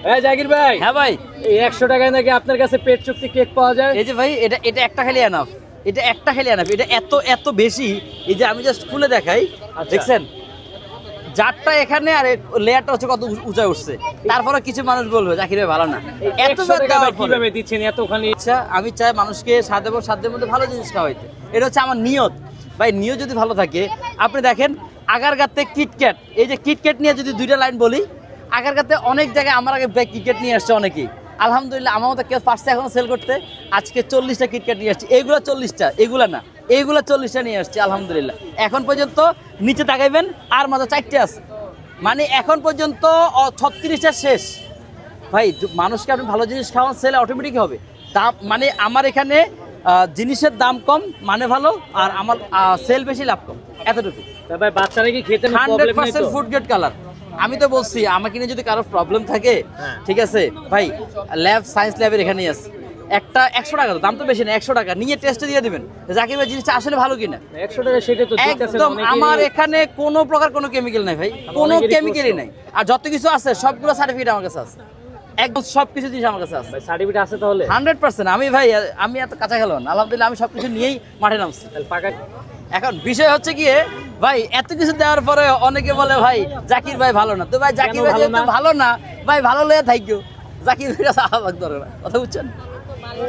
হ্যাঁ জাকির ভাই। হ্যাঁ ভাই, এই 100 টাকায় নাকি আপনার কাছে পেট চুক্তি কেক পাওয়া যায়? এই যে ভাই এটা এটা একটা খালি এনাফ, এটা একটা খালি এনাফ, এটা এত এত বেশি। এই যে আমি জাস্ট খুলে দেখাই, আচ্ছা। দেখছেন জারটা এখানে আর লেয়ারটা হচ্ছে কত উঁচা উঠছে। তারপরে কিছু মানুষ বলবে জাকির ভাই ভালো না, এত 100 টাকা দেওয়ার ভাই পরে। কিভাবে দিচ্ছেন এতখানি? আচ্ছা আমি চাই মানুষকে সাধ্যের মধ্যে ভালো জিনিস খাওয়াইতে, এটা হচ্ছে আমার নিয়ত। ভাই নিয়ত যদি ভালো থাকে, আপনি দেখেন আগারগাতে কিটক্যাট, এই যে কিটক্যাট নিয়ে যদি দুইটা লাইন বলি, আগারগাতে অনেক জায়গায় আমার আগে কিটক্যাট নিয়ে আসছে অনেকেই, আলহামদুলিল্লাহ আমার মতো কেউ পারছে এখন সেল করতে। আজকে 40টা কিটক্যাট নিয়ে আসছি, এইগুলো 40টা, এগুলা না, এইগুলো 40টা নিয়ে আসছি আলহামদুলিল্লাহ। এখন পর্যন্ত নিচে তাকাইবেন আর মাত্র 4টে আছে, মানে এখন পর্যন্ত 36টা শেষ। ভাই মানুষকে আপনি ভালো জিনিস খাওয়ান, সেল অটোমেটিক হবে। দাম মানে আমার এখানে জিনিসের দাম কম মানে ভালো, আর আমার সেল বেশি লাভ কম, এতটুকু। তা ভাই বাচ্চারা কি খেতে প্রবলেম নেই তো? 100% ফুড গ্রেড কালার। আমি তো বলছি আমাকে নিয়ে যদি কারো প্রবলেম থাকে, হ্যাঁ। ঠিক আছে ভাই, ল্যাব সায়েন্স ল্যাবের এখানেই আছে। একটা 100 টাকা, দাম তো বেশি না, 100 টাকা নিয়ে টেস্টে দিয়ে দিবেন জাকির ভাই জিনিসটা আসলে ভালো কিনা। 100 টাকা সেটা তো দিতেছেন একদম অনেকেরই। আমার এখানে কোনো প্রকার কোনো কেমিক্যাল নাই ভাই, কোনো অনেকেরই কেমিক্যালই প্রশ্ন। নাই। আর যত কিছু আছে সবগুলো সার্টিফিকেট আমার কাছে আছে, একদম সব কিছু জিনিস আমার কাছে আছে ভাই সার্টিফিকেট আছে তাহলে? 100%। আমি ভাই আমি এত কাঁচা খেলোয়াড় না, আলহামদুলিল্লাহ আমি সবকিছু নিয়েই মাঠে নামছি। তাহলে পাকা। এখন বিষয় হচ্ছে গিয়ে ভাই এত কিছু দেওয়ার পরে অনেকে বলে ভাই জাকির ভাই ভালো না, তো ভাই জাকির কেন ভাই ভালো যেহেতু না? ভালো না, ভাই ভালো লেগে থাকো, জাকির ভাই কাছে আলাদা ধরে না, কথা বুঝছেন।